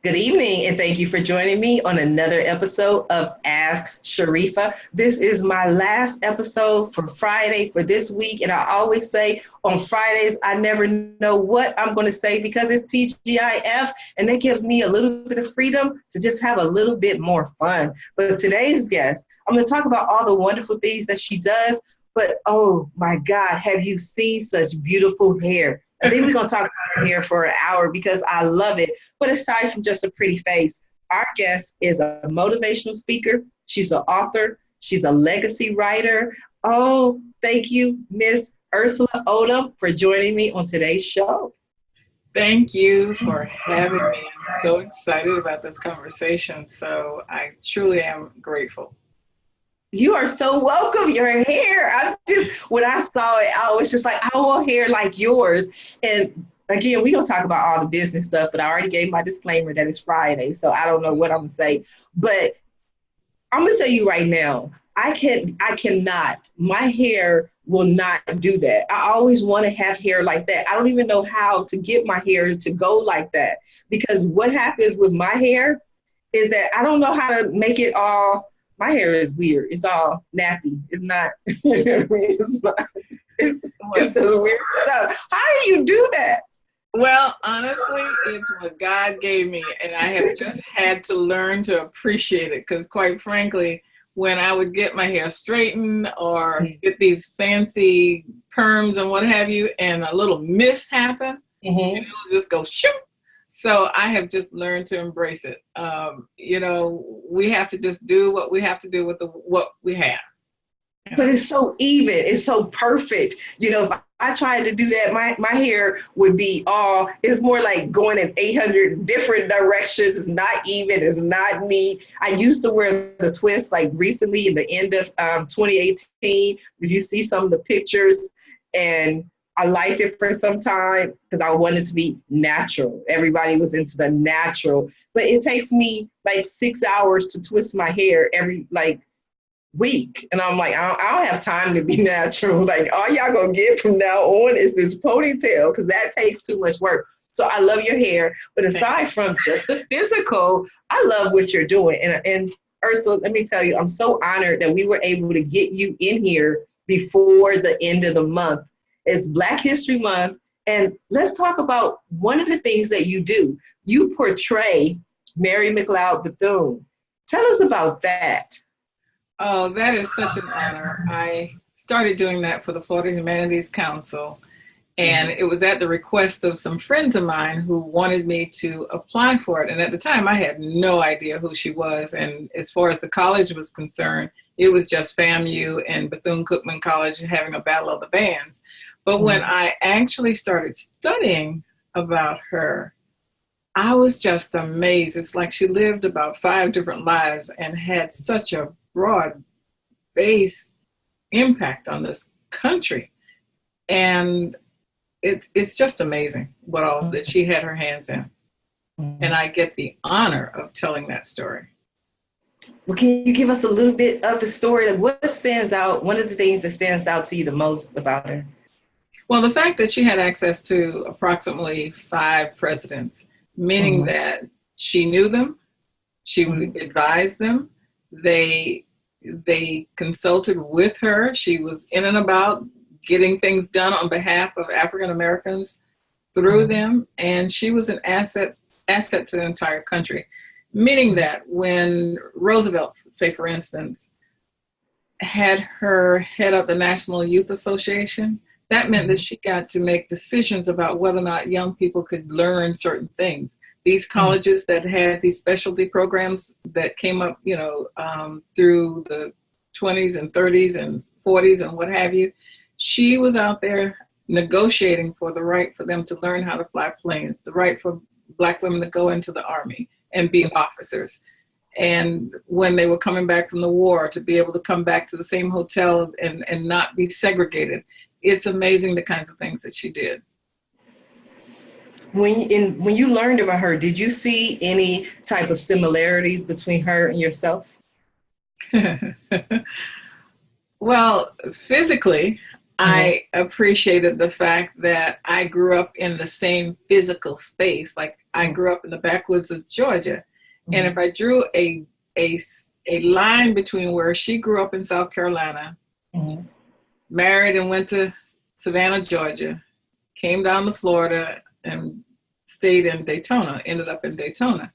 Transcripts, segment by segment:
Good evening, and thank you for joining me on another episode of Ask Sharifah. This is my last episode for Friday for this week, and I always say on Fridays, I never know what I'm going to say because it's TGIF, and that gives me a little bit of freedom to just have a little bit more fun. But today's guest, I'm going to talk about all the wonderful things that she does, but oh my God, have you seen such beautiful hair? I think we're going to talk about her hair for an hour because I love it. But aside from just a pretty face, our guest is a motivational speaker. She's an author. She's a legacy writer. Oh, thank you, Miss Ersula Odom, for joining me on today's show. Thank you for having me. I'm so excited about this conversation. So I truly am grateful. You are so welcome. Your hair. When I saw it, I was just like, I want hair like yours. And again, we don't talk about all the business stuff, but I already gave my disclaimer that it's Friday, so I don't know what I'm gonna say. But I'm gonna tell you right now, I cannot. My hair will not do that. I always want to have hair like that. I don't even know how to get my hair to go like that because what happens with my hair is that I don't know how to make it all. My hair is weird. It's all nappy. It's not. It's this weird stuff. How do you do that? Well, honestly, it's what God gave me, and I have just had to learn to appreciate it because, quite frankly, when I would get my hair straightened or get these fancy perms and what have you, and a little mist happen, and it'll just go shoot. So I have just learned to embrace it. We have to just do what we have to do with what we have. But it's so even. It's so perfect. If I tried to do that, my hair would be it's more like going in 800 different directions. It's not even. It's not neat. I used to wear the twist like recently in the end of 2018. If you see some of the pictures, and I liked it for some time because I wanted to be natural. Everybody was into the natural. But it takes me like 6 hours to twist my hair every week. And I'm like, I don't have time to be natural. Like, all y'all gonna get from now on is this ponytail because that takes too much work. So I love your hair. But aside from just the physical, I love what you're doing. And Ursula, let me tell you, I'm so honored that we were able to get you in here before the end of the month. It's Black History Month, and let's talk about one of the things that you do. You portray Mary McLeod Bethune. Tell us about that. Oh, that is such an honor. I started doing that for the Florida Humanities Council, and it was at the request of some friends of mine who wanted me to apply for it. And at the time, I had no idea who she was. And as far as the college was concerned, it was just FAMU and Bethune-Cookman College having a battle of the bands. But when I actually started studying about her, I was just amazed. It's like she lived about 5 different lives and had such a broad-based impact on this country. And it's just amazing what all that she had her hands in. And I get the honor of telling that story. Well, can you give us a little bit of the story? Like, what stands out, one of the things that stands out to you the most about her? Well, the fact that she had access to approximately 5 presidents, meaning that she knew them, she advised them, they consulted with her, she was in and about getting things done on behalf of African Americans through them, and she was an asset to the entire country. Meaning that when Roosevelt, say for instance, had her head up the National Youth Association, that meant that she got to make decisions about whether or not young people could learn certain things. These colleges that had these specialty programs that came up, through the 20s and 30s and 40s and what have you, she was out there negotiating for the right for them to learn how to fly planes, the right for Black women to go into the Army and be officers. And when they were coming back from the war, to be able to come back to the same hotel and not be segregated. It's amazing the kinds of things that she did. When you learned about her, did you see any type of similarities between her and yourself? Well, physically, I appreciated the fact that I grew up in the same physical space. Like I grew up in the backwoods of Georgia. And if I drew a line between where she grew up in South Carolina, married and went to Savannah, Georgia, came down to Florida and stayed in Daytona, ended up in Daytona.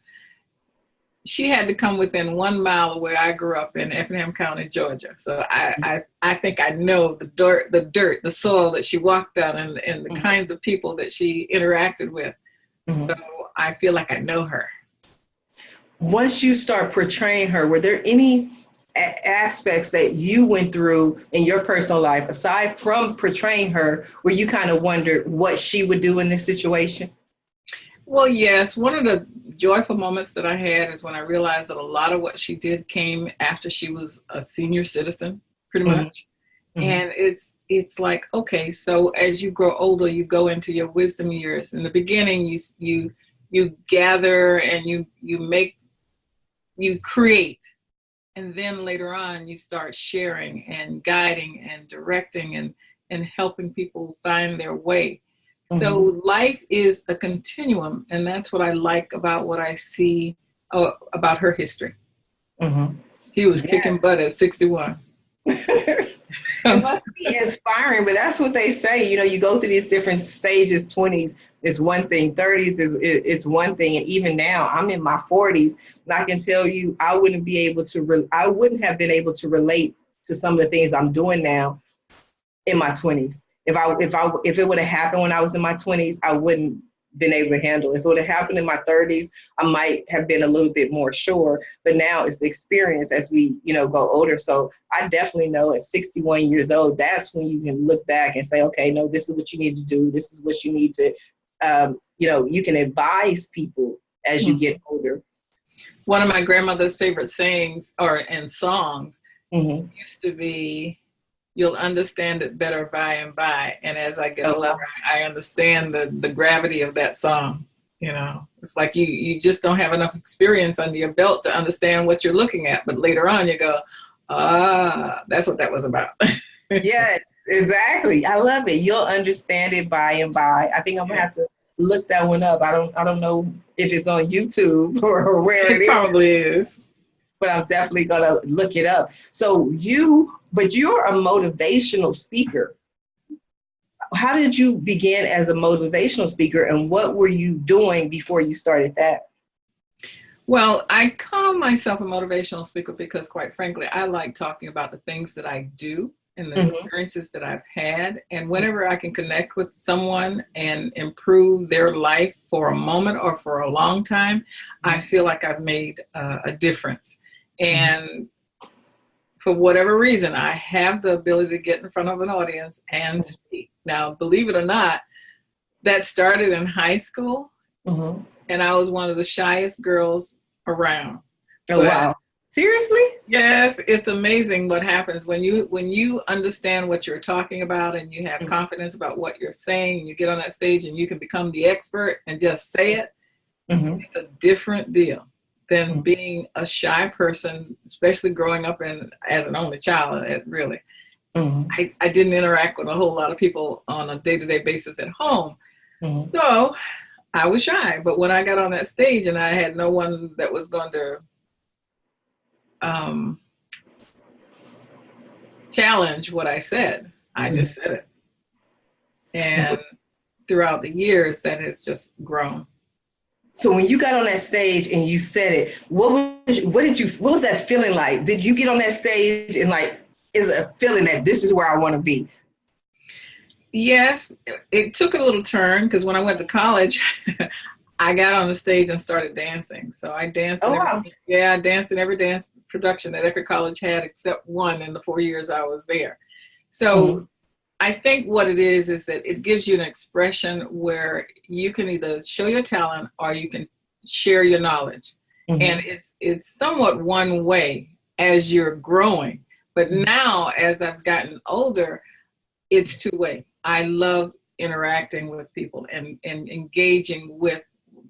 She had to come within 1 mile of where I grew up in Effingham County, Georgia. So I think I know the dirt, the soil that she walked on, and the kinds of people that she interacted with. So I feel like I know her. Once you start portraying her, were there any aspects that you went through in your personal life, aside from portraying her, where you kind of wondered what she would do in this situation? Well, yes. One of the joyful moments that I had is when I realized that a lot of what she did came after she was a senior citizen, pretty much. And it's like, okay, so as you grow older, you go into your wisdom years. In the beginning, you gather and you create. And then later on, you start sharing and guiding and directing and helping people find their way. So life is a continuum, and that's what I like about what I see about her history. He was kicking butt at 61. It must be inspiring, but that's what they say. You know, you go through these different stages. 20s is one thing, 30s is one thing, and even now, I'm in my 40s, and I can tell you, I wouldn't have been able to relate to some of the things I'm doing now in my 20s. If it would have happened when I was in my 20s, I wouldn't been able to handle it. If it would have happened in my 30s, I might have been a little bit more sure. But now it's the experience as we, go older. So I definitely know at 61 years old, that's when you can look back and say, okay, no, this is what you need to do. This is what you need to, you can advise people as you get older. One of my grandmother's favorite sayings and songs used to be, "You'll understand it better by and by." And as I get older, I understand the gravity of that song. It's like you just don't have enough experience under your belt to understand what you're looking at. But later on, you go, that's what that was about. Yeah, exactly. I love it. You'll understand it by and by. I think I'm gonna have to look that one up. I don't know if it's on YouTube or where it is. It probably is. But I'm definitely gonna look it up. So you're a motivational speaker. How did you begin as a motivational speaker, and what were you doing before you started that? Well, I call myself a motivational speaker because, quite frankly, I like talking about the things that I do and the experiences that I've had. And whenever I can connect with someone and improve their life for a moment or for a long time, I feel like I've made a difference. And for whatever reason, I have the ability to get in front of an audience and speak. Now, believe it or not, that started in high school, and I was one of the shyest girls around. Oh, wow. Seriously? Yes, it's amazing what happens when you understand what you're talking about and you have confidence about what you're saying, and you get on that stage and you can become the expert and just say it. It's a different deal than being a shy person, especially growing up as an only child, really. I didn't interact with a whole lot of people on a day-to-day basis at home. So I was shy. But when I got on that stage and I had no one that was going to challenge what I said, I just said it. And throughout the years, that has just grown. So when you got on that stage and you said it, what was that feeling like? Did you get on that stage and is it a feeling that this is where I want to be? Yes, it took a little turn because when I went to college, I got on the stage and started dancing. So I danced. I danced in every dance production that every college had except one in the 4 years I was there. So I think what it is that it gives you an expression where you can either show your talent or you can share your knowledge. And it's somewhat one way as you're growing. But now, as I've gotten older, it's two way. I love interacting with people and engaging with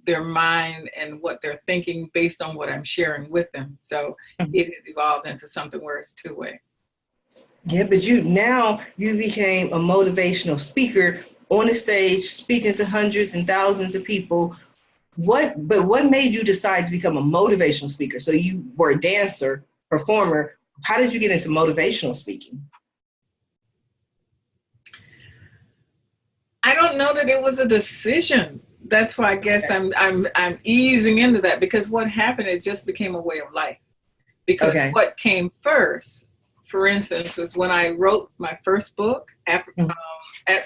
their mind and what they're thinking based on what I'm sharing with them. So it has evolved into something where it's two way. Yeah, but you became a motivational speaker on the stage, speaking to hundreds and thousands of people. what made you decide to become a motivational speaker? So you were a dancer, performer. How did you get into motivational speaking? I don't know that it was a decision. That's why I guess I'm easing into that, because what happened, it just became a way of life. Because what came first, for instance, was when I wrote my first book, At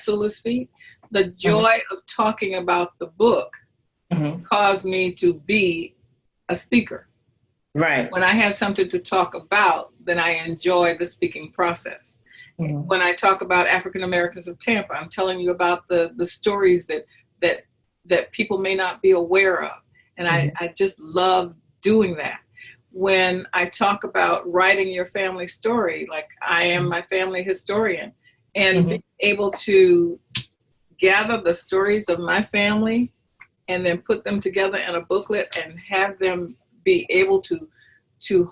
Sula's Feet, the joy of talking about the book caused me to be a speaker. Right. When I have something to talk about, then I enjoy the speaking process. When I talk about African Americans of Tampa, I'm telling you about the stories that people may not be aware of. And I just love doing that. When I talk about writing your family story, like I am my family historian, and being able to gather the stories of my family and then put them together in a booklet and have them be able to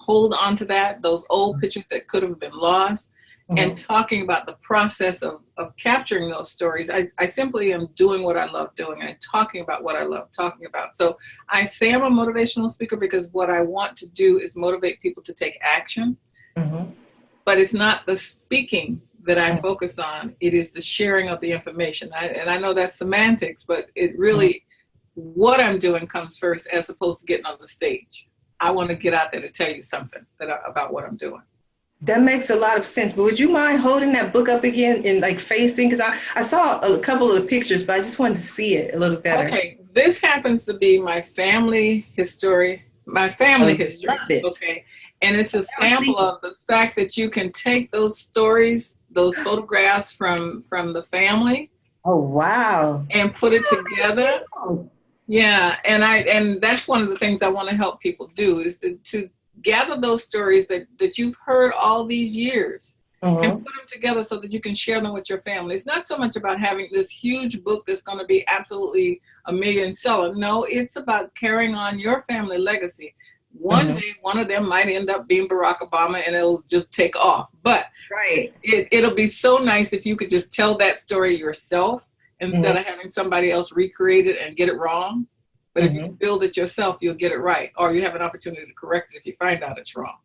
hold on to that, those old pictures that could have been lost, and talking about the process of capturing those stories. I simply am doing what I love doing and talking about what I love talking about. So I say I'm a motivational speaker because what I want to do is motivate people to take action. But it's not the speaking that I focus on. It is the sharing of the information. And I know that's semantics, but it really, what I'm doing comes first as opposed to getting on the stage. I want to get out there to tell you something about what I'm doing. That makes a lot of sense. But would you mind holding that book up again and like facing? Because I saw a couple of the pictures, but I just wanted to see it a little better. Okay, this happens to be my family history. My family history. Love it. Okay, and it's a sample of the fact that you can take those stories, those photographs from the family. Oh wow! And put it together. Yeah, and that's one of the things I want to help people do is to gather those stories that you've heard all these years and put them together so that you can share them with your family. It's not so much about having this huge book that's going to be absolutely a million seller. No, it's about carrying on your family legacy. One day, one of them might end up being Barack Obama and it'll just take off. But it'll be so nice if you could just tell that story yourself instead of having somebody else recreate it and get it wrong. But if you build it yourself, you'll get it right. Or you have an opportunity to correct it if you find out it's wrong.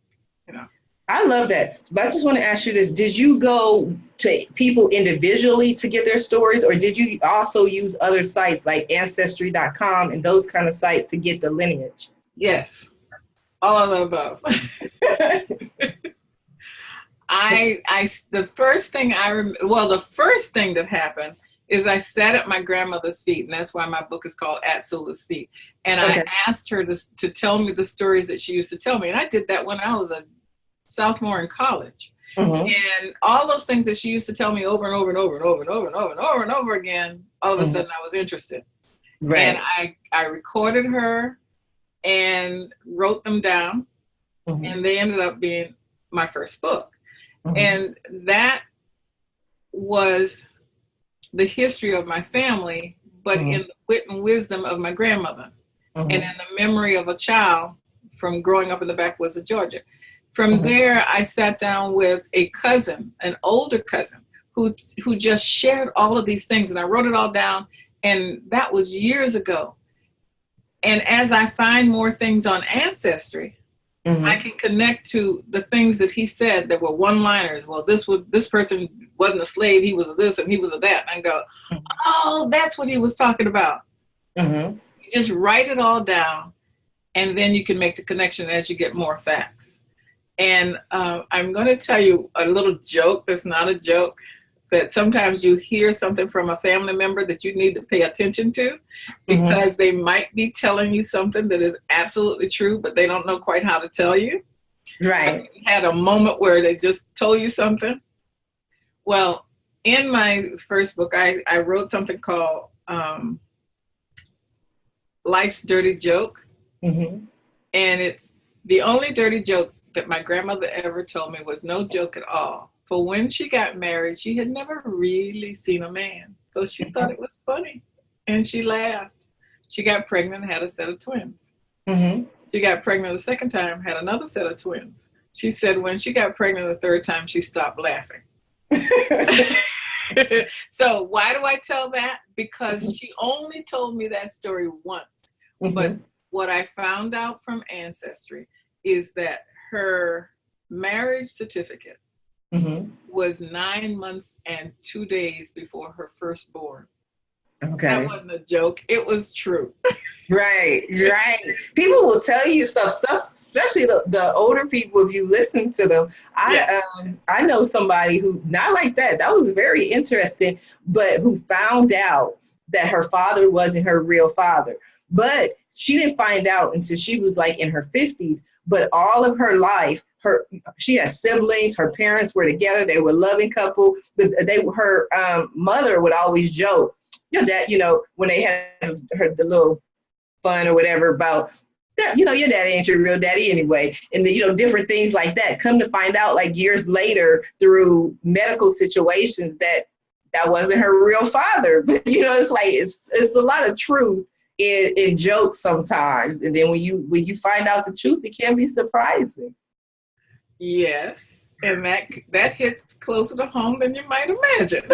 You know. I love that. But I just want to ask you this. Did you go to people individually to get their stories, or did you also use other sites like Ancestry.com and those kind of sites to get the lineage? Yes. All of the above. The first thing the first thing that happened is I sat at my grandmother's feet, and that's why my book is called At Sula's Feet. And I asked her to tell me the stories that she used to tell me. And I did that when I was a sophomore in college. And all those things that she used to tell me over and over and over and over and over and over and over and over again, all of a sudden I was interested. Right. And I recorded her and wrote them down, and they ended up being my first book. And that was the history of my family, but in the wit and wisdom of my grandmother, and in the memory of a child from growing up in the backwoods of Georgia. From there, I sat down with a cousin, an older cousin, who just shared all of these things, and I wrote it all down, and that was years ago. And as I find more things on Ancestry, I can connect to the things that he said that were one-liners. Well, this person wasn't a slave, he was a this and he was a that. And I go, oh, that's what he was talking about. You just write it all down, and then you can make the connection as you get more facts. And I'm going to tell you a little joke that's not a joke, that sometimes you hear something from a family member that you need to pay attention to because they might be telling you something that is absolutely true, but they don't know quite how to tell you. Right. I had a moment where they just told you something. Well, in my first book, I wrote something called Life's Dirty Joke. And it's the only dirty joke that my grandmother ever told me was no joke at all. For when she got married, she had never really seen a man. So she thought it was funny. And she laughed. She got pregnant and had a set of twins. She got pregnant the second time, had another set of twins. She said when she got pregnant the third time, she stopped laughing. So why do I tell that? Because she only told me that story once. But what I found out from Ancestry is that her marriage certificate was 9 months and 2 days before her firstborn. Okay. That wasn't a joke. It was true. Right. People will tell you stuff, especially the older people, if you listen to them. I know somebody who, not like that. That was very interesting, but who found out that her father wasn't her real father. But she didn't find out until she was like in her 50s. But all of her life, she had siblings. Her parents were together. They were a loving couple. But her mother would always joke, your dad, when they had the little fun or whatever about that, your daddy ain't your real daddy anyway. And different things like that. Come to find out like years later through medical situations that wasn't her real father. But it's like, it's a lot of truth in jokes sometimes. And then when you find out the truth, it can be surprising. Yes. And that hits closer to home than you might imagine.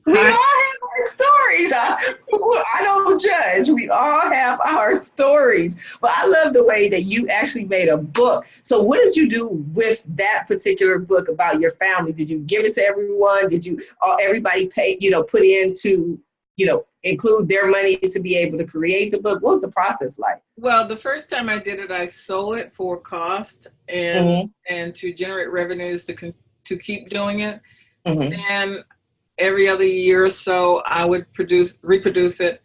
We all have our stories. I don't judge. We all have our stories. But I love the way that you actually made a book. So what did you do with that particular book about your family? Did you give it to everyone? Did you everybody pay, put in to, include their money to be able to create the book? What was the process like? Well, the first time I did it, I sold it for cost and to generate revenues to keep doing it. And every other year or so, I would reproduce it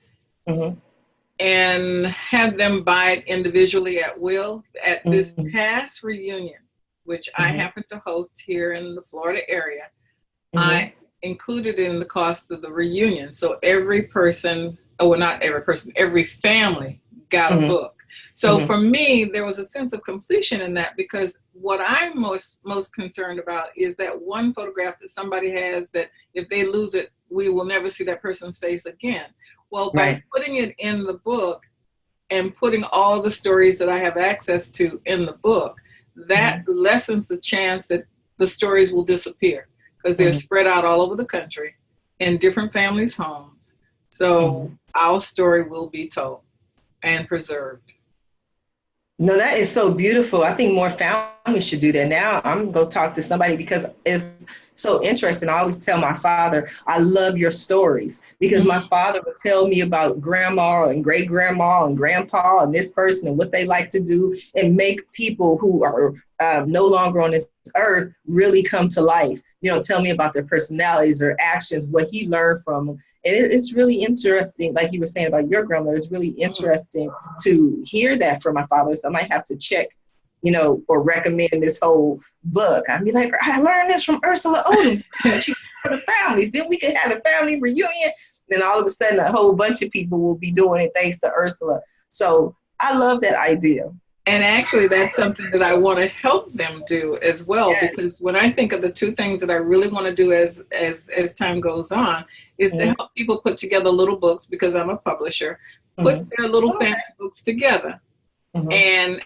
and have them buy it individually at will. At this past reunion, which I happen to host here in the Florida area, I included in the cost of the reunion. So every person, not every person, every family got a book. So for me, there was a sense of completion in that, because what I'm most concerned about is that one photograph that somebody has that if they lose it, we will never see that person's face again. Well, by putting it in the book and putting all the stories that I have access to in the book, that lessens the chance that the stories will disappear, because they're spread out all over the country in different families' homes. So our story will be told and preserved. No, that is so beautiful. I think more families should do that. Now I'm going to talk to somebody, because it's so interesting. I always tell my father, I love your stories, because my father would tell me about grandma and great grandma and grandpa and this person and what they like to do, and make people who are no longer on this earth really come to life. Tell me about their personalities, their actions, what he learned from them. And it's really interesting, like you were saying about your grandmother, it's really interesting to hear that from my father. So I might have to check, or recommend this whole book. I'd be like, I learned this from Ersula Odom. She for the families. Then we could have a family reunion. Then all of a sudden, a whole bunch of people will be doing it thanks to Ersula. So I love that idea. And actually, that's something that I want to help them do as well, because when I think of the two things that I really want to do as time goes on, is to help people put together little books, because I'm a publisher, put their little family books together and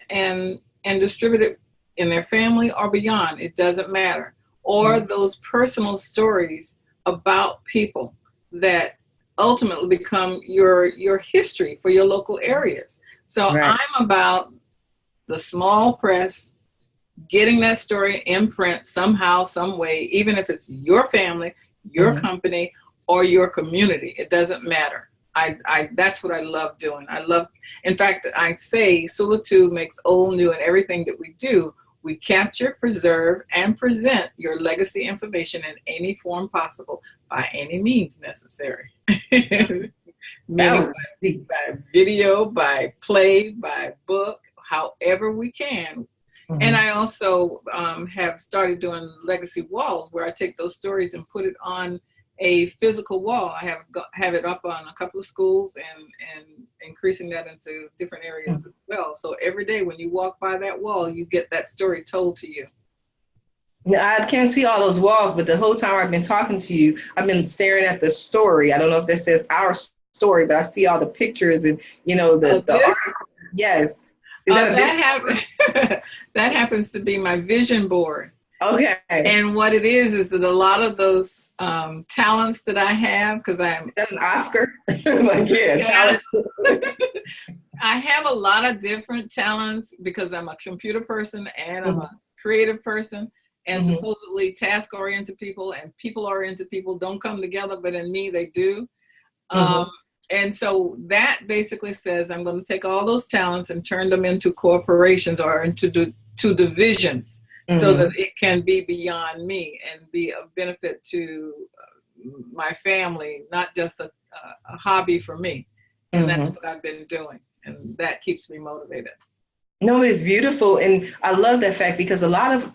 distribute it in their family or beyond. It doesn't matter. Or those personal stories about people that ultimately become your history for your local areas. So I'm about the small press, getting that story in print somehow, some way, even if it's your family, your company, or your community. It doesn't matter. That's what I love doing. In fact, I say Sula 2 makes old new, and everything that we do, we capture, preserve, and present your legacy information in any form possible, by any means necessary. Meaning by video, by play, by book, however we can. And I also have started doing legacy walls, where I take those stories and put it on a physical wall. I have it up on a couple of schools and increasing that into different areas as well. So every day when you walk by that wall, you get that story told to you. Now, I can't see all those walls, but the whole time I've been talking to you, I've been staring at the story. I don't know if that says our story, but I see all the pictures and, the article. Yes. That happens to be my vision board. Okay. And what it is that a lot of those talents that I have, because I'm Is that an Oscar? Like, yeah, yeah, talent. I have a lot of different talents because I'm a computer person and I'm a creative person. And supposedly task-oriented people and people-oriented people don't come together, but in me, they do. And so that basically says I'm going to take all those talents and turn them into corporations or into divisions so that it can be beyond me and be of benefit to my family, not just a hobby for me. And that's what I've been doing. And that keeps me motivated. No, it's beautiful. And I love that fact because a lot of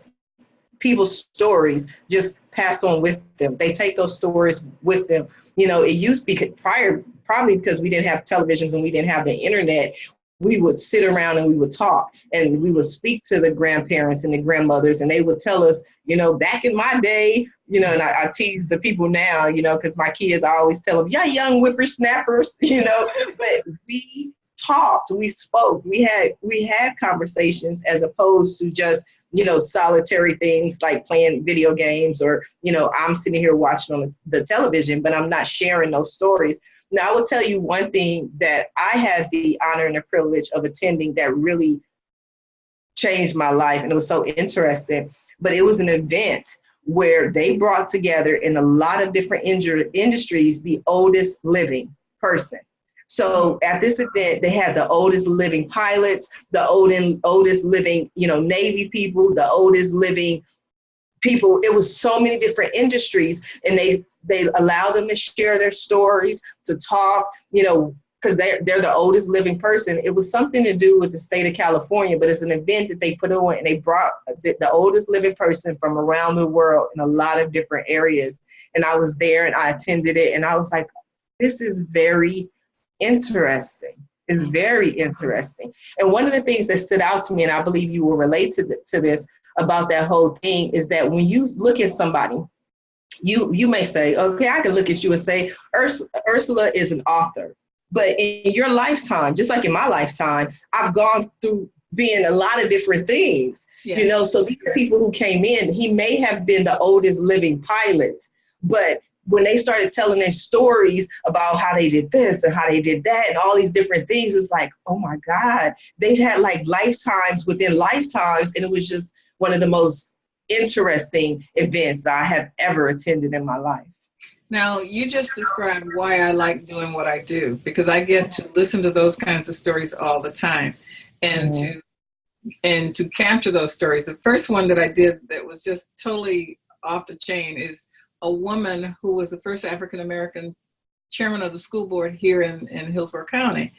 people's stories just pass on with them. They take those stories with them. You know, it used to be probably because we didn't have televisions and we didn't have the internet. We would sit around and we would talk and we would speak to the grandparents and the grandmothers, and they would tell us, you know, back in my day, you know, and I tease the people now, you know, because my kids, I always tell them, yeah, young whippersnappers, you know, but we talked, we spoke, we had conversations as opposed to just, you know, solitary things like playing video games or, you know, I'm sitting here watching on the television, but I'm not sharing those stories. Now, I will tell you one thing that I had the honor and the privilege of attending that really changed my life, and it was so interesting, but it was an event where they brought together in a lot of different industries the oldest living person. So at this event, they had the oldest living pilots, the oldest living, you know, Navy people, the oldest living people. It was so many different industries, and they allowed them to share their stories, to talk, you know, because they're the oldest living person. It was something to do with the state of California, but it's an event that they put on, and they brought the oldest living person from around the world in a lot of different areas. And I was there and I attended it, and I was like, this is very interesting. It's very interesting. And one of the things that stood out to me, and I believe you will relate to this about that whole thing, is that when you look at somebody, you may say, okay, I can look at you and say, Ersula is an author. But in your lifetime, just like in my lifetime, I've gone through being a lot of different things, you know, so these are people who came in, he may have been the oldest living pilot, but when they started telling their stories about how they did this and how they did that and all these different things, it's like, oh my God, they had like lifetimes within lifetimes. And it was just one of the most interesting events that I have ever attended in my life. Now, you just described why I like doing what I do, because I get to listen to those kinds of stories all the time and to capture those stories. The first one that I did that was just totally off the chain is a woman who was the first African-American chairman of the school board here in Hillsborough County.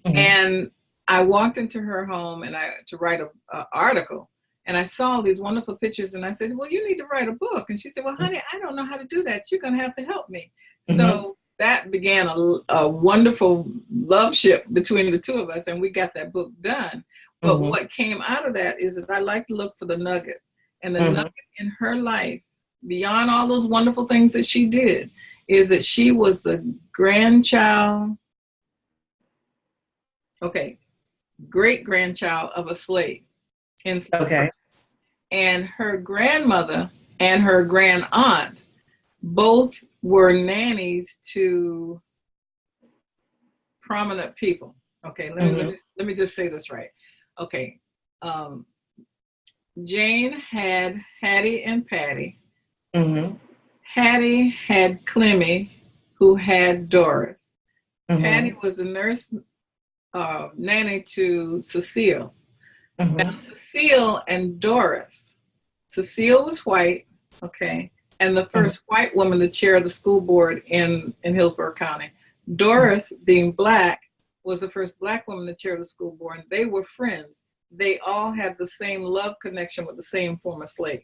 And I walked into her home and to write an article. And I saw all these wonderful pictures, and I said, well, you need to write a book. And she said, well, honey, I don't know how to do that. You're going to have to help me. So that began a wonderful love ship between the two of us, and we got that book done. But what came out of that is that I like to look for the nugget. And the nugget in her life, beyond all those wonderful things that she did, is that she was the grandchild, great-grandchild of a slave. And her grandmother and her grand aunt both were nannies to prominent people. Okay, let me just say this right. Okay, Jane had Hattie and Patty. Hattie had Clemmy, who had Doris. Patty was the nurse nanny to Cecile. Now, Cecile and Doris. Cecile was white, and the first white woman to chair the school board in Hillsborough County. Doris, being black, was the first black woman to chair the school board, and they were friends. They all had the same love connection with the same former slave.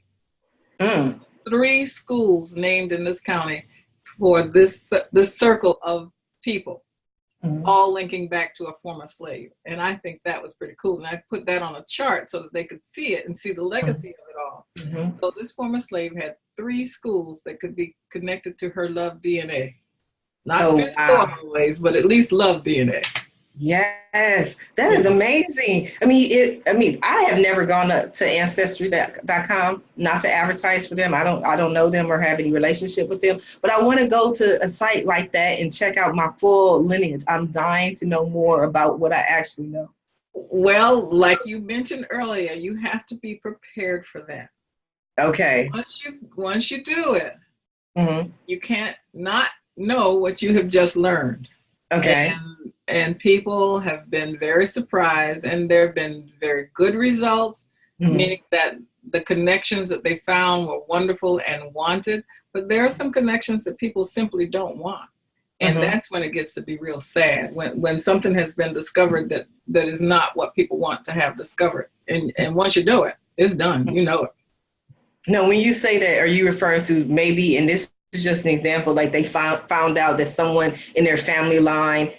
3 schools named in this county for this circle of people. All linking back to a former slave. And I think that was pretty cool. And I put that on a chart so that they could see it and see the legacy of it all. So this former slave had 3 schools that could be connected to her love DNA. Not physical always, but at least love DNA. Yes, that Yeah. is amazing. I have never gone up to ancestry.com, not to advertise for them. I don't know them or have any relationship with them, but I want to go to a site like that and check out my full lineage. I'm dying to know more about what I actually know. Well, like you mentioned earlier, you have to be prepared for that. Okay. Once you do it, Hmm. you can't not know what you have just learned. Okay. And people have been very surprised, and there have been very good results, Hmm. meaning that the connections that they found were wonderful and wanted, but there are some connections that people simply don't want. And Hmm. that's when it gets to be real sad, when something has been discovered that is not what people want to have discovered. And once you know it, it's done. You know it. No, when you say that, are you referring to maybe, and this is just an example, like they found out that someone in their family line,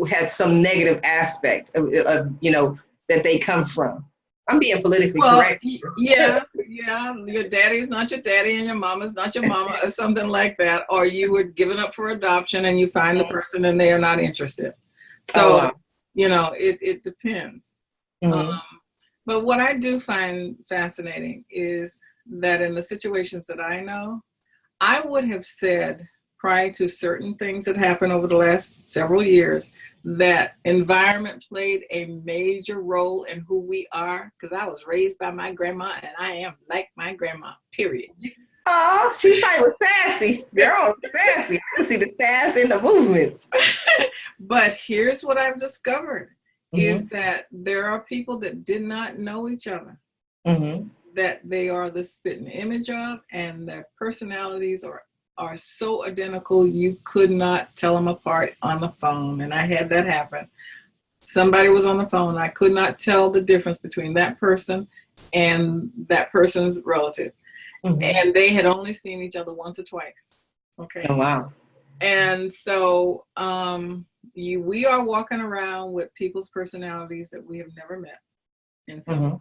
had some negative aspect of that they come from. I'm being politically Well, correct. yeah, yeah. Your daddy's not your daddy and your mama's not your mama, or something like that. Or you were given up for adoption and you find the person and they are not interested. Oh, So, wow. it depends. Um, Hmm. but what I do find fascinating is that in the situations that I know, I would have said prior to certain things that happened over the last several years that environment played a major role in who we are, because I was raised by my grandma and I am like my grandma, period. Oh, she thought it was sassy. Girl, sassy. I can see the sass in the movements. But here's what I've discovered is Hmm. that there are people that did not know each other, Hmm. that they are the spitting image of, and their personalities are so identical you could not tell them apart on the phone. And I had that happen. Somebody was on the phone. I could not tell the difference between that person and that person's relative. Hmm. And they had only seen each other once or twice. Okay. Oh, wow. And so we are walking around with people's personalities that we have never met. And so, Hmm.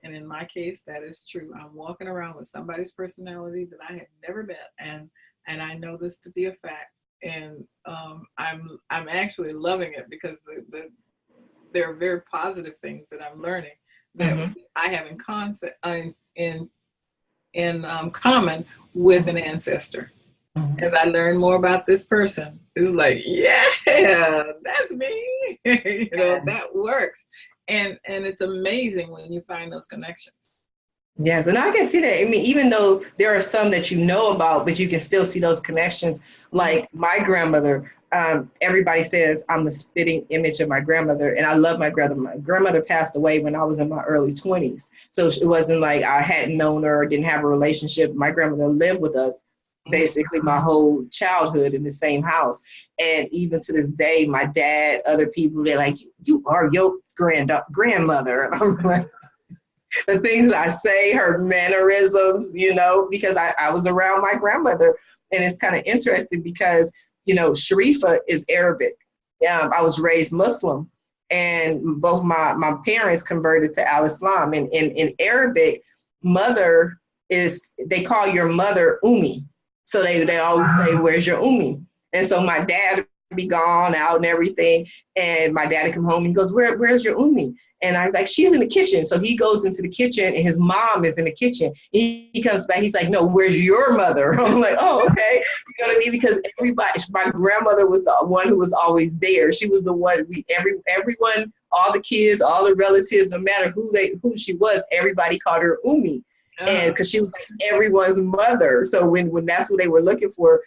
and in my case, that is true. I'm walking around with somebody's personality that I have never met, and I know this to be a fact. And I'm actually loving it because there are very positive things that I'm learning that Hmm. I have in concept in common with an ancestor. As Hmm. I learn more about this person, it's like, yeah, that's me. That works. And it's amazing when you find those connections. Yes, and I can see that. I mean, even though there are some that you know about, but you can still see those connections. Mhm. Like my grandmother, everybody says I'm the spitting image of my grandmother, and I love my grandmother. My grandmother passed away when I was in my early 20s, so it wasn't like I hadn't known her or didn't have a relationship. My grandmother lived with us basically my whole childhood in the same house, and even to this day, my dad, other people, they're like, "You are your grandmother," and I'm like, the things I say, her mannerisms, because I was around my grandmother. And it's kind of interesting because, Sharifah is Arabic. I was raised Muslim, and both my parents converted to Al Islam. And in Arabic, mother they call your mother Umi. So they always say, "Where's your Umi?" And so my dad would be gone out and everything. And my dad would come home and he goes, Where's your Umi? And I'm like, she's in the kitchen. So he goes into the kitchen and his mom is in the kitchen. He comes back. He's like, no, where's your mother? I'm like, oh, okay. You know what I mean? Because my grandmother was the one who was always there. She was the one, everyone, all the kids, all the relatives, no matter who she was, everybody called her Umi. And Uh-huh. because she was like everyone's mother. So when that's what they were looking for,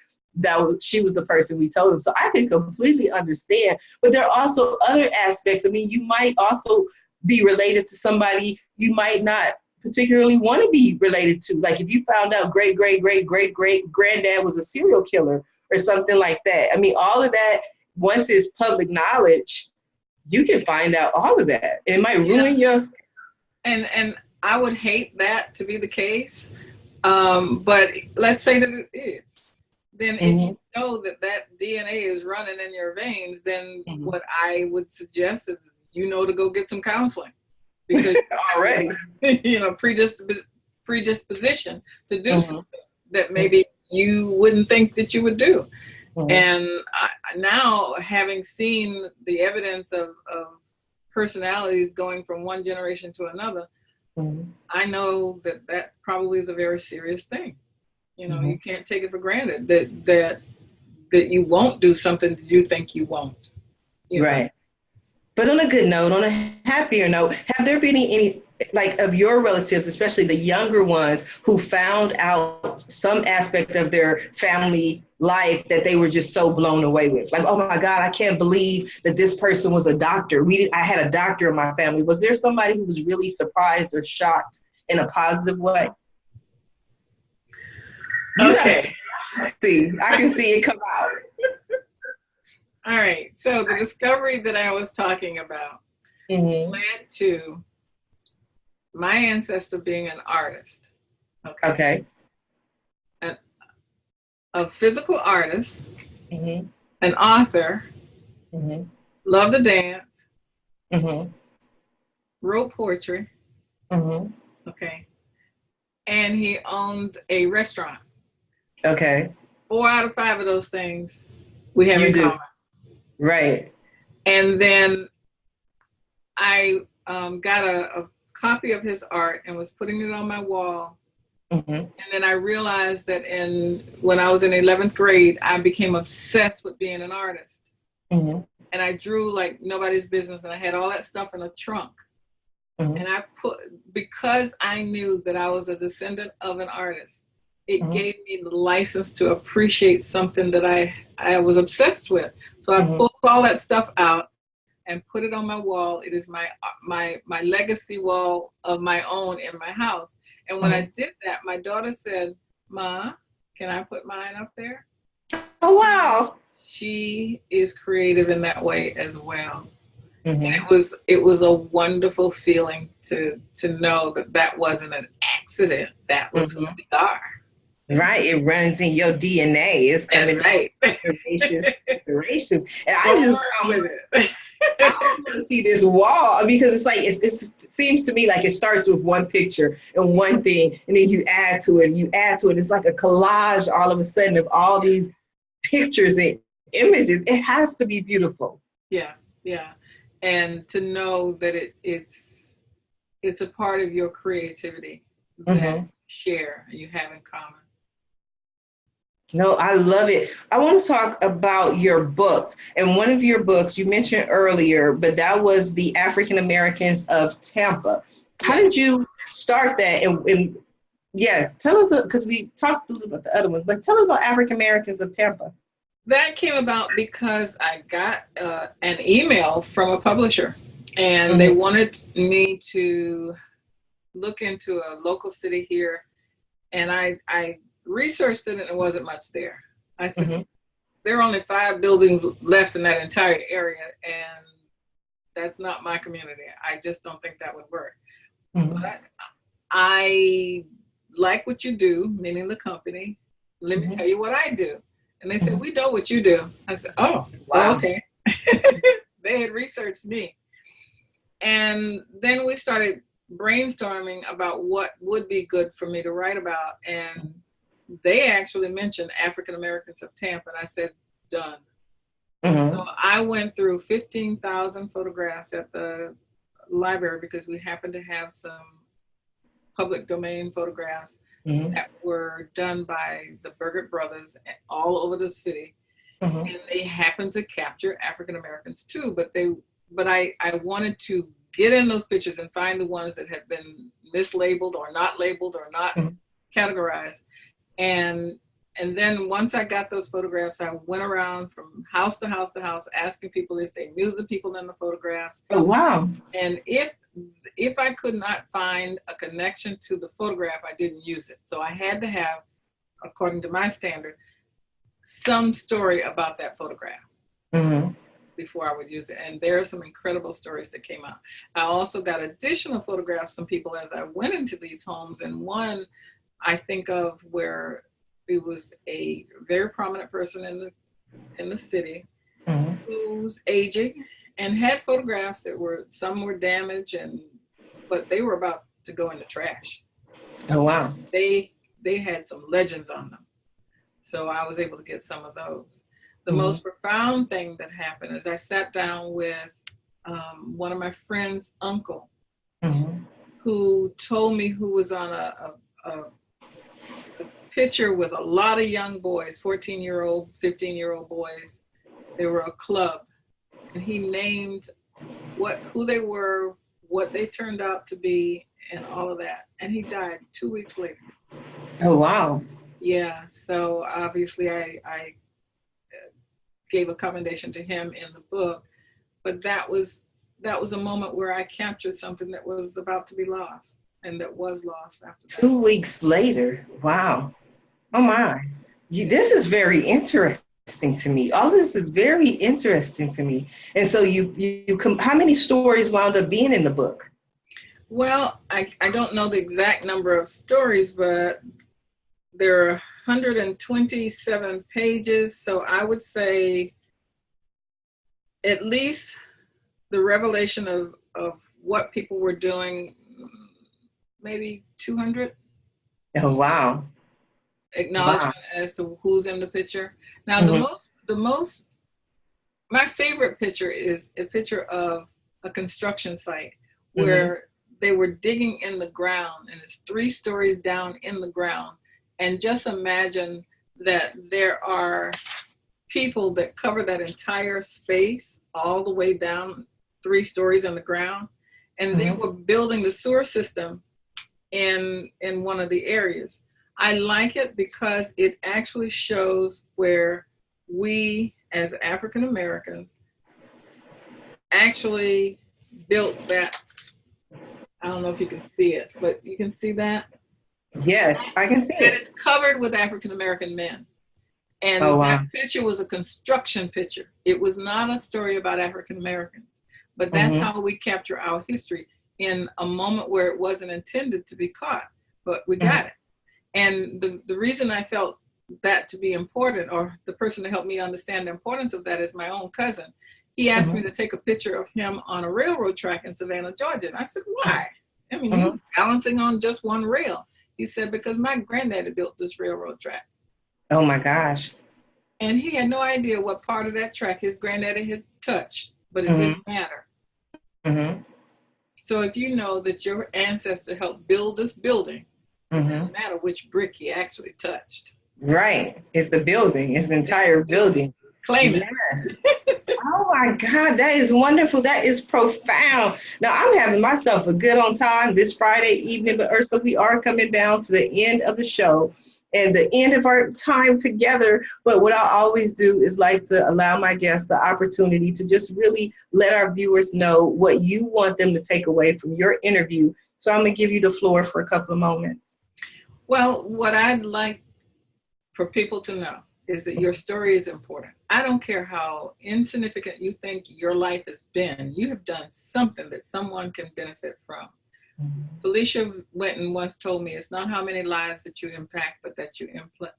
she was the person we told them. So I can completely understand. But there are also other aspects. I mean, you might also be related to somebody you might not particularly want to be related to. Like if you found out great, great, great, great, great granddad was a serial killer or something like that. I mean, all of that, once it's public knowledge, you can find out all of that. It might Yeah. ruin your. And I would hate that to be the case. But let's say that it is. Then if you Mhm, know that DNA is running in your veins, then mhm. what I would suggest is to go get some counseling, because Already. predisposition to do Mhm, something that maybe you wouldn't think that you would do. And now, having seen the evidence of personalities going from one generation to another, I know that probably is a very serious thing. You know, you can't take it for granted that you won't do something that you think you won't. You know? Right. But on a good note, on a happier note, have there been any like of your relatives, especially the younger ones, who found out some aspect of their family life that they were just so blown away with? Like, oh my God, I can't believe that this person was a doctor. I had a doctor in my family. Was there somebody who was really surprised or shocked in a positive way? Okay. I can see it come out. All right. So the discovery that I was talking about led to my ancestor being an artist. Okay. A physical artist, an author, loved to dance, wrote poetry. Okay. And he owned a restaurant. Okay. 4 out of 5 of those things we have in common. Right. And then I got a copy of his art and was putting it on my wall. And then I realized that when I was in 11th grade, I became obsessed with being an artist. And I drew like nobody's business, and I had all that stuff in a trunk. And because I knew that I was a descendant of an artist, it gave me the license to appreciate something that I was obsessed with. So I pulled all that stuff out and put it on my wall. It is my legacy wall of my own in my house. And when I did that, my daughter said, "Ma, can I put mine up there?" Oh, wow. She is creative in that way as well. And it was a wonderful feeling to know that wasn't an accident. That was who we are. Right, it runs in your DNA. It's coming right. Generations. And I want to see this wall, because it's like it seems to me like it starts with one picture and one thing, and then you add to it and you add to it. It's like a collage all of a sudden of all these pictures and images. It has to be beautiful. Yeah. And to know that it's a part of your creativity that you share and you have in common. No, I love it. I want to talk about your books. And one of your books you mentioned earlier, but that was the African Americans of Tampa. How did you start that? And yes, tell us, because we talked a little about the other ones, but tell us about African Americans of Tampa. That came about because I got an email from a publisher, and they wanted me to look into a local city here. And I researched it, and there wasn't much there. I said, there are only 5 buildings left in that entire area, and that's not my community. I just don't think that would work. But I like what you do, meaning the company. Let me tell you what I do. And they said, we know what you do. I said, oh, wow. Okay. They had researched me. And then we started brainstorming about what would be good for me to write about. And they actually mentioned African Americans of Tampa. And I said, done. So I went through 15,000 photographs at the library, because we happened to have some public domain photographs that were done by the Burgett brothers all over the city. And they happened to capture African Americans too, but I wanted to get in those pictures and find the ones that had been mislabeled or not labeled or not categorized. And then once I got those photographs, I went around from house to house to house asking people if they knew the people in the photographs. Oh, wow. And if I could not find a connection to the photograph, I didn't use it. So I had to have, according to my standard, some story about that photograph before I would use it. And there are some incredible stories that came out. I also got additional photographs from people as I went into these homes. And one I think of where it was a very prominent person in the city who's aging and had photographs that some were damaged, but they were about to go in the trash. Oh, wow. They had some legends on them. So I was able to get some of those. The most profound thing that happened is I sat down with one of my friend's uncle, who told me, who was on a picture with a lot of young boys, 14-year-old, 15-year-old boys. They were a club, and he named who they were, what they turned out to be, and all of that. And he died 2 weeks later. Oh, wow. Yeah, so obviously I gave a commendation to him in the book, but that was a moment where I captured something that was about to be lost, and that was lost after that. 2 weeks later. Wow. Oh my. This is very interesting to me. All this is very interesting to me. And so how many stories wound up being in the book? Well, I don't know the exact number of stories, but there are 127 pages. So I would say at least the revelation of what people were doing, maybe 200. Oh, wow. Acknowledgement as to who's in the picture. Now, my favorite picture is a picture of a construction site where they were digging in the ground, and it's 3 stories down in the ground. And just imagine that there are people that cover that entire space all the way down 3 stories in the ground. And they were building the sewer system in one of the areas. I like it because it actually shows where we as African Americans actually built that. I don't know if you can see it, but you can see that? Yes, I can see it. It's covered with African American men. And that picture was a construction picture. It was not a story about African Americans, but that's how we capture our history in a moment where it wasn't intended to be caught, but we got it. And the reason I felt that to be important, or the person to help me understand the importance of that, is my own cousin. He asked me to take a picture of him on a railroad track in Savannah, Georgia. And I said, why? I mean, he was balancing on just one rail. He said, because my granddaddy built this railroad track. Oh my gosh. And he had no idea what part of that track his granddaddy had touched, but it didn't matter. So if you know that your ancestor helped build this building, it doesn't matter which brick he actually touched. Right. It's the building. It's the entire building. Claim it. Yes. Oh my God, that is wonderful. That is profound. Now I'm having myself a good on time this Friday evening, but Ersula, we are coming down to the end of the show and the end of our time together. But what I always do is like to allow my guests the opportunity to just really let our viewers know what you want them to take away from your interview. So I'm going to give you the floor for a couple of moments. Well, what I'd like for people to know is that your story is important. I don't care how insignificant you think your life has been. You have done something that someone can benefit from. Felicia Winton once told me, it's not how many lives that you impact, but that you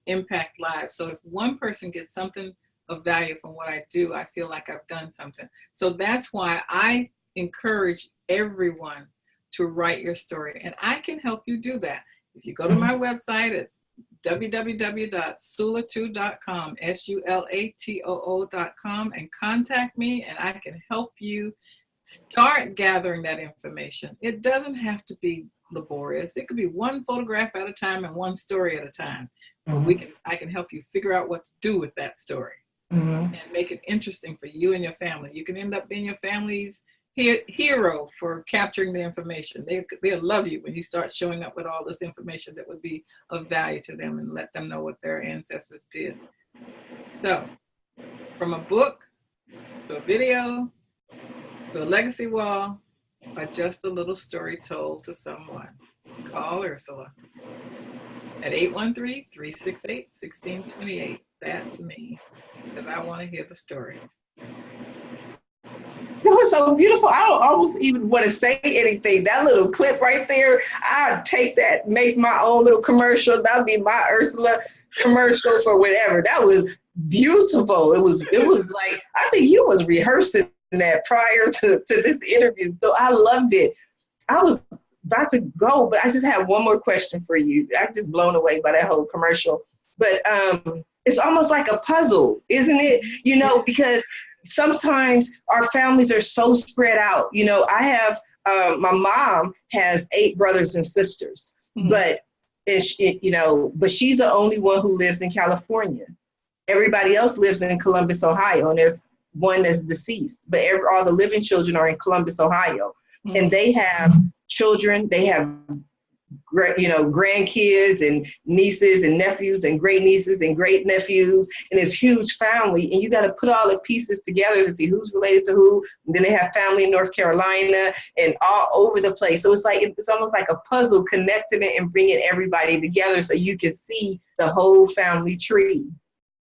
impact lives. So if one person gets something of value from what I do, I feel like I've done something. So that's why I encourage everyone to write your story. And I can help you do that. If you go to my website, it's www.sula2.com, SULATOO.com, and contact me, and I can help you start gathering that information. It doesn't have to be laborious. It could be one photograph at a time and one story at a time. But I can help you figure out what to do with that story and make it interesting for you and your family. You can end up being your family's hero for capturing the information. They'll love you when you start showing up with all this information that would be of value to them, and let them know what their ancestors did. So from a book to a video to a legacy wall, or just a little story told to someone, call Ersula at 813-368-1628. That's me, because I want to hear the story. It was so beautiful. I don't almost even want to say anything. That little clip right there, I'd take that, make my own little commercial. That'd be my Ersula commercial for whatever. That was beautiful. It was like, I think you was rehearsing that prior to this interview. So I loved it. I was about to go, but I just have one more question for you. I'm just blown away by that whole commercial. But it's almost like a puzzle, isn't it? You know, because sometimes our families are so spread out. You know, I have, my mom has 8 brothers and sisters, but but she's the only one who lives in California. Everybody else lives in Columbus, Ohio, and there's one that's deceased, but all the living children are in Columbus, Ohio, and they have children, they have grandkids and nieces and nephews and great nieces and great nephews, and this huge family, and you got to put all the pieces together to see who's related to who. And then they have family in North Carolina and all over the place. So it's almost like a puzzle, connecting it and bringing everybody together so you can see the whole family tree.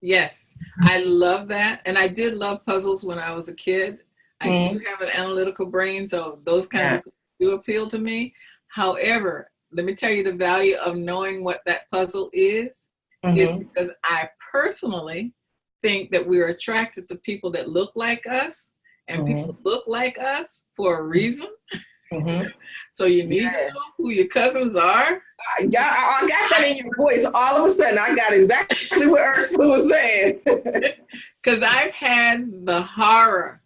Yes, I love that. And I did love puzzles when I was a kid. I do have an analytical brain, so those kinds of things do appeal to me. However, let me tell you the value of knowing what that puzzle is because I personally think that we're attracted to people that look like us, and people look like us for a reason. So you need to know who your cousins are. I got that in your voice. All of a sudden, I got exactly what Ursula was saying. Because I've had the horror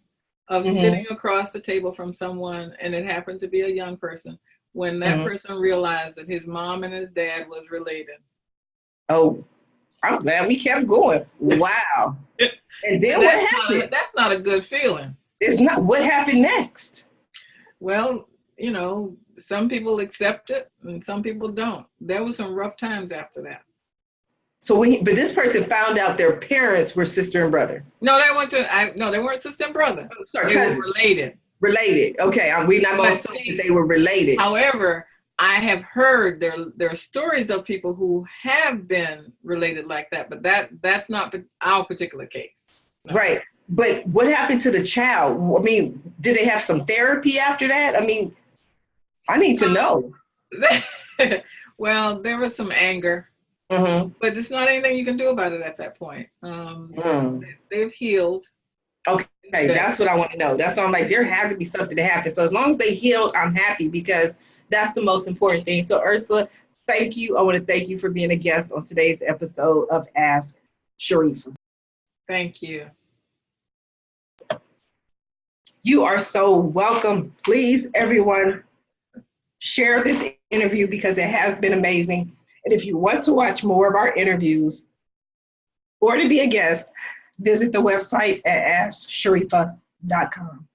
of sitting across the table from someone, and it happened to be a young person, when that person realized that his mom and his dad was related. Oh, I'm glad we kept going. Wow. And then what happened? That's not a good feeling. It's not. What happened next? Well, you know, some people accept it and some people don't. There were some rough times after that. So but this person found out their parents were sister and brother. No, they weren't sister and brother. Oh, sorry, they were related. Related. Okay, we're not going to assume that they were related. However, I have heard there are stories of people who have been related like that, but that's not our particular case. No. Right. But what happened to the child? I mean, did they have some therapy after that? I mean, I need to know. Well, there was some anger, but there's not anything you can do about it at that point. They've healed. Okay, that's what I want to know. That's why I'm like, there had to be something to happen. So as long as they healed, I'm happy, because that's the most important thing. So Ursula, thank you. I want to thank you for being a guest on today's episode of Ask Sharifah. Thank you. You are so welcome. Please, everyone, share this interview because it has been amazing. And if you want to watch more of our interviews or to be a guest, visit the website at AskSharifah.com.